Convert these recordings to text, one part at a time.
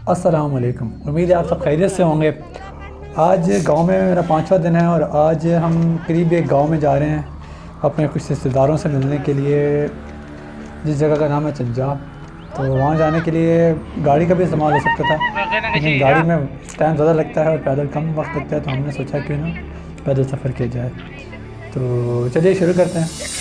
अस्सलाम वालेकुम। उम्मीद है आप सब खैरियत से होंगे। आज गांव में मेरा पाँचवा दिन है और आज हम करीब एक गांव में जा रहे हैं अपने कुछ रिश्तेदारों से मिलने के लिए, जिस जगह का नाम है चंजा। तो वहाँ जाने के लिए गाड़ी का भी इस्तेमाल हो सकता था, लेकिन गाड़ी में टाइम ज़्यादा लगता है और पैदल कम वक्त लगता है, तो हमने सोचा क्यों ना पैदल सफ़र किया जाए। तो चलिए शुरू करते हैं।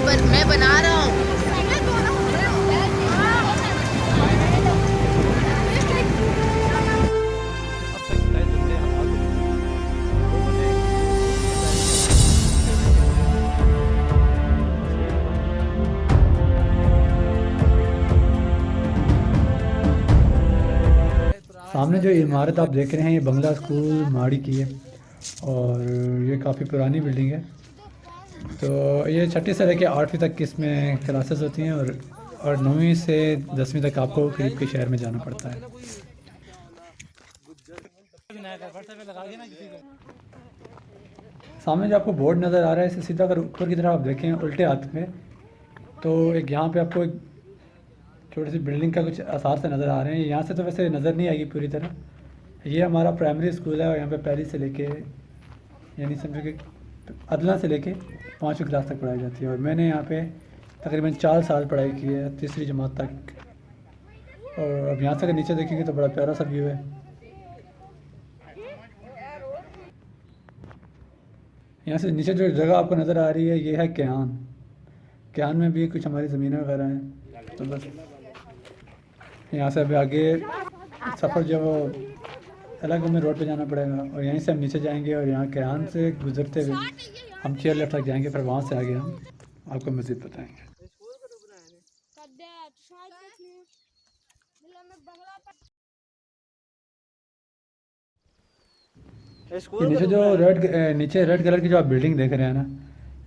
पर मैं बना रहा हूँ। सामने जो इमारत आप देख रहे हैं ये बंगला स्कूल माड़ी की है और ये काफ़ी पुरानी बिल्डिंग है। तो ये छठी से लेकर 8वीं तक की इसमें क्लासेस होती हैं और 9वीं से 10वीं तक आपको करीब के शहर में जाना पड़ता है। सामने जो आपको बोर्ड नज़र आ रहा है, इसे सीधा अगर ऊपर की तरफ आप देखें उल्टे हाथ में, तो एक यहाँ पे आपको एक छोटी सी बिल्डिंग का कुछ आसार से नज़र आ रहे हैं। यहाँ से तो वैसे नज़र नहीं आएगी पूरी तरह। ये हमारा प्राइमरी स्कूल है और यहाँ पे पहली से लेके यानी समझो कि अदला से लेके 5वीं क्लास तक पढ़ाई जाती है और मैंने यहाँ पे तकरीबन 4 साल पढ़ाई की है, तीसरी जमात तक। और अब यहाँ से अगर नीचे देखेंगे तो बड़ा प्यारा सा व्यू है। यहाँ से नीचे जो जगह आपको नज़र आ रही है ये है कैन। कैन में भी कुछ हमारी ज़मीनें वगैरह हैं। तो बस यहाँ से अभी आगे सफ़र जो वो अलग हमें रोड पे जाना पड़ेगा और यहीं से हम नीचे जाएंगे और यहाँ कैन से गुजरते हुए हम चेयर लेफ्ट तक जाएंगे, फिर वहाँ से आगे हम आपको मज़ीद बताएंगे। ये नीचे रेड कलर की जो आप बिल्डिंग देख रहे हैं ना,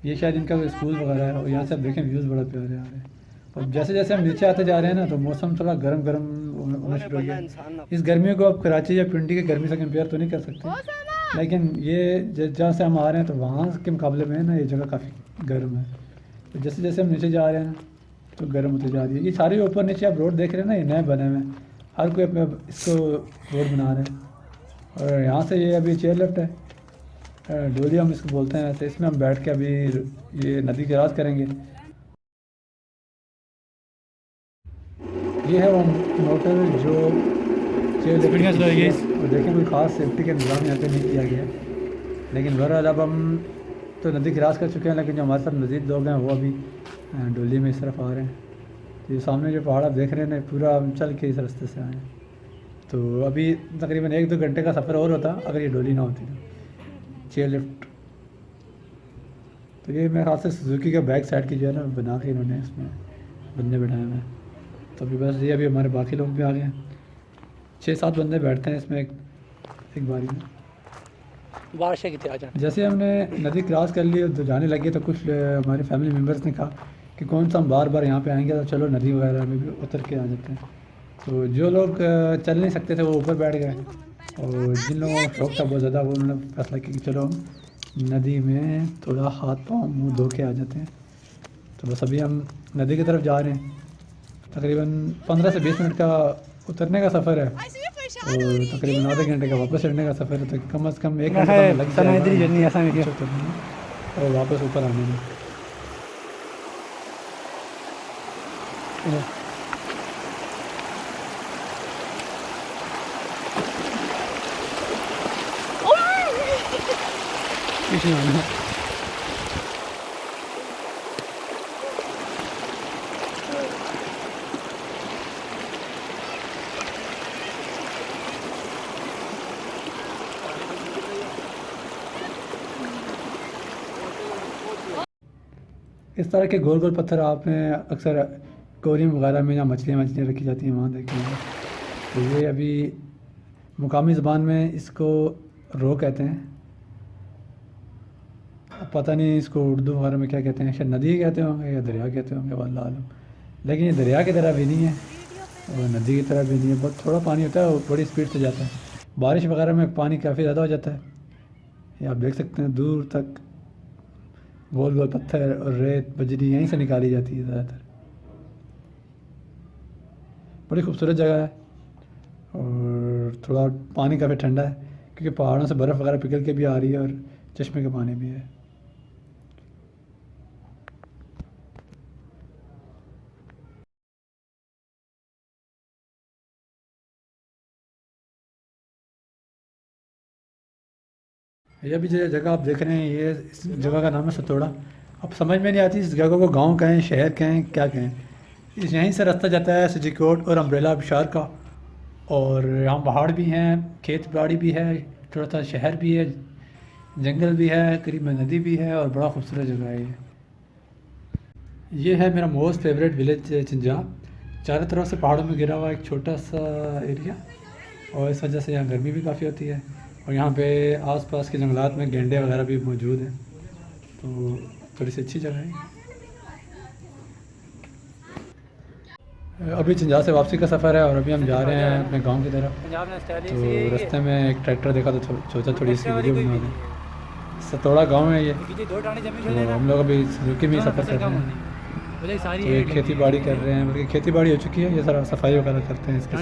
ये शायद इनका कोई स्कूल वगैरह है और यहाँ से आप देखें व्यूज़ बड़ा प्यारे आ रहे हैं। और जैसे जैसे हम नीचे आते जा रहे हैं ना, तो मौसम थोड़ा गर्म गर्म होना शुरू हो गया। इस गर्मी को आप कराची या पिंडी की गर्मी से कंपेयर तो नहीं कर सकते, लेकिन ये जहाँ से हम आ रहे हैं तो वहाँ के मुकाबले में ना ये जगह काफ़ी गर्म है। तो जैसे जैसे हम नीचे जा रहे हैं ना, तो गर्म होती जा रही है। ये सारे ऊपर नीचे आप रोड देख रहे हैं ना, ये नए बने हुए हैं, हर कोई अपने इसको रोड बना रहे हैं। और यहाँ से ये अभी चेयर लेफ्ट है, डोली हम इसको बोलते हैं वैसे। इसमें हम बैठ के अभी ये नदी क्रॉस करेंगे। ये है वो मोटर जो चेयर लेफ्ट और देखें कोई ख़ास सेफ्टी का इंतजाम यहाँ पे नहीं किया गया, लेकिन बहरहाल अब हम तो नदी क्रॉस कर चुके हैं, लेकिन जो हमारे साथ मज़ीद लोग हैं वो अभी डोली में इस तरफ आ रहे हैं। तो ये सामने जो पहाड़ आप देख रहे हैं ना, पूरा हम चल के इस रास्ते से आए हैं। तो अभी तकरीबन 1-2 घंटे का सफ़र और होता अगर ये डोली ना होती तो चेयर लिफ्ट। तो ये मेरे ख्याल से सुजुकी का बैक साइड की जो है ना बना के इन्होंने इसमें बंदे बैठाए हुए हैं। तो अभी बस ये अभी हमारे बाकी लोग भी आ गए हैं। 6-7 बंदे बैठते हैं इसमें एक बारी में। बारिश की आ जाए। जैसे हमने नदी क्रॉस कर ली तो जाने लगे, तो कुछ हमारे फैमिली मेम्बर्स ने कहा कि कौन सा हम बार बार यहाँ पे आएंगे, तो चलो नदी वगैरह में भी उतर के आ जाते हैं। तो जो लोग चल नहीं सकते थे वो ऊपर बैठ गए और जिन लोगों का शौक़ था बहुत ज़्यादा, वो उन्होंने फैसला किया कि चलो हम नदी में थोड़ा हाथ पाँव मुँह धो के आ जाते हैं। तो बस अभी हम नदी की तरफ जा रहे हैं। तकरीबन 15 से 20 मिनट का उतरने का सफ़र है और तकरीबन आधे घंटे का वापस चढ़ने का सफ़र है। तो कम से कम 1 घंटा लग जाएगा और वापस ऊपर आने में। पीछे आना इस तरह के गोल गोल पत्थर आपने अक्सर एक्वेरियम वगैरह में जहाँ मछलियाँ रखी जाती हैं वहाँ देखे होंगे। तो ये अभी मुकामी ज़बान में इसको रो कहते हैं, अब पता नहीं इसको उर्दू वगैरह में क्या कहते हैं, शायद नदी कहते होंगे या दरिया कहते होंगे, वल्लाह आलम। लेकिन ये दरिया की तरह भी नहीं है और नदी की तरह भी नहीं है, बहुत थोड़ा पानी होता है और बड़ी स्पीड से जाता है। बारिश वगैरह में पानी काफ़ी ज़्यादा हो जाता है। ये आप देख सकते हैं दूर तक गोल गोल पत्थर और रेत बजरी यहीं से निकाली जाती है ज़्यादातर। बड़ी खूबसूरत जगह है और थोड़ा पानी काफ़ी ठंडा है क्योंकि पहाड़ों से बर्फ़ वगैरह पिघल के भी आ रही है और चश्मे का पानी भी है। ये भी जो जगह आप देख रहे हैं ये इस जगह का नाम है सतोड़ा। अब समझ में नहीं आती इस जगह को गांव कहें, शहर कहें, क्या कहें। इस यहीं से रास्ता जाता है सिजिकोट और अम्ब्रेला आबशार का, और यहाँ पहाड़ भी हैं, खेत बाड़ी भी है, थोड़ा सा शहर भी है, जंगल भी है, करीब में नदी भी है और बड़ा खूबसूरत जगह है ये है मेरा मोस्ट फेवरेट विलेज चिंजाब। चारों तरफ से पहाड़ों में घिरा हुआ एक छोटा सा एरिया और इस वजह से यहाँ गर्मी भी काफ़ी होती है और यहाँ पे आसपास के जंगलात में गेंडे वगैरह भी मौजूद हैं, तो थोड़ी सी अच्छी जगह है। अभी चिंजाब से वापसी का सफ़र है और अभी हम जा रहे हैं अपने गांव की तरफ। तो रास्ते में एक ट्रैक्टर देखा तो सोचा थोड़ी सी वीडियो बनवा दें। सतोड़ा गांव है ये, तो हम लोग अभी सुजुकी में ही सफ़र कर रहे हैं। तो ये खेती बाड़ी कर रहे हैं, बल्कि खेती बाड़ी हो चुकी है, ये सारा सफाई वगैरह करते हैं। इसके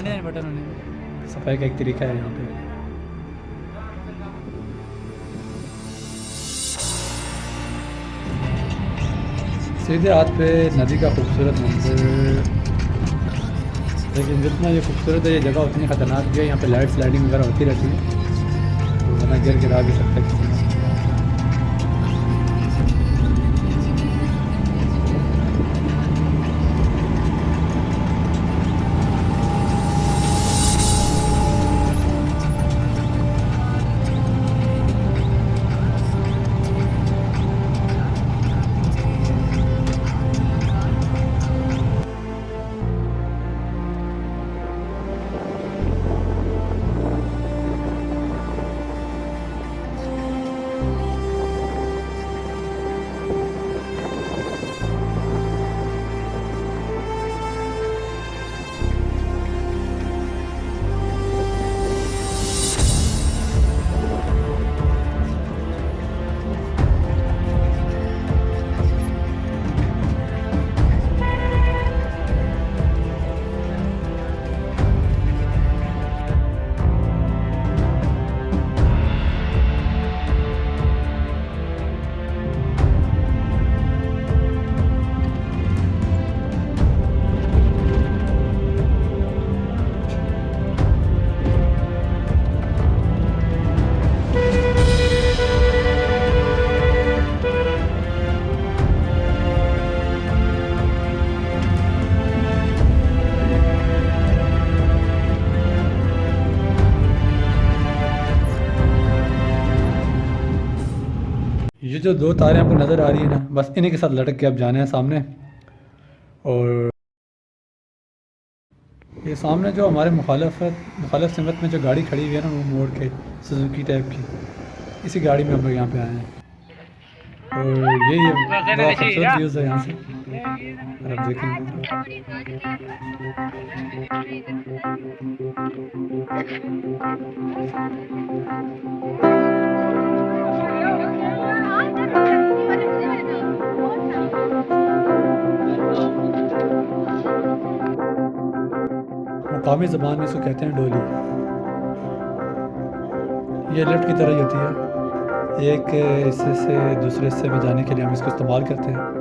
सफाई का एक तरीका है यहाँ पे। सीधे हाथ पे नदी का खूबसूरत मंजर, लेकिन जितना ये खूबसूरत है ये जगह उतनी ख़तरनाक भी है। यहाँ पे लाइट स्लाइडिंग वगैरह होती रहती है, तो वरना गिरा भी सकता है किसी में। ये जो दो तारें आपको नज़र आ रही है ना, बस इन्हीं के साथ लटक के अब जाने हैं सामने। और ये सामने जो हमारे मुखालफ सिमत में जो गाड़ी खड़ी हुई है ना, वो मोड़ के सुजुकी टाइप की, इसी गाड़ी में हम लोग यहाँ पे आए हैं। और ये बड़ा खूबसूरत व्यूज़ है यहाँ से, अगर आप देखेंगे। मुकामी ज़बान में इसको कहते हैं डोली। ये लिफ्ट की तरह ही होती है, एक हिस्से से दूसरे हिस्से में जाने के लिए हम इसको इस्तेमाल करते हैं।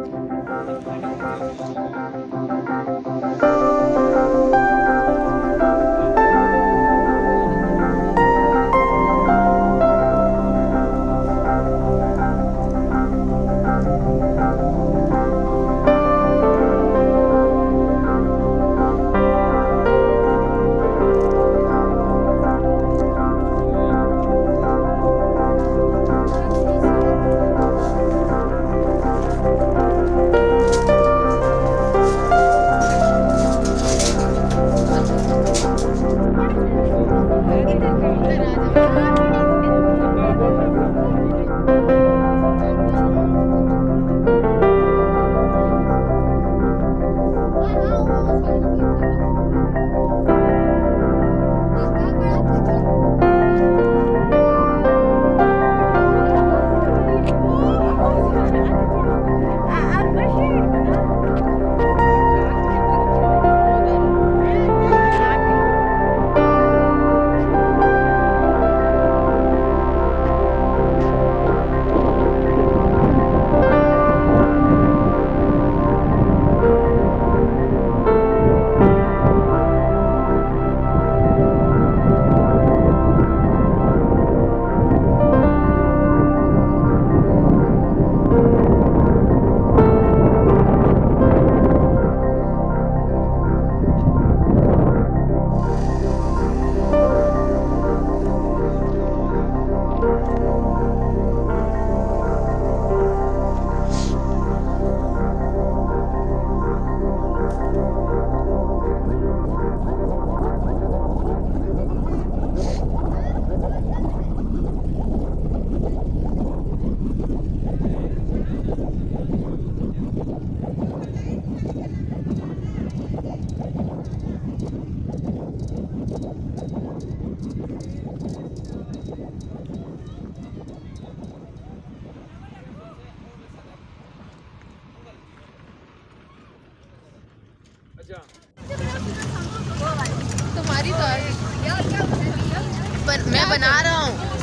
मैं बना रहा हूँ।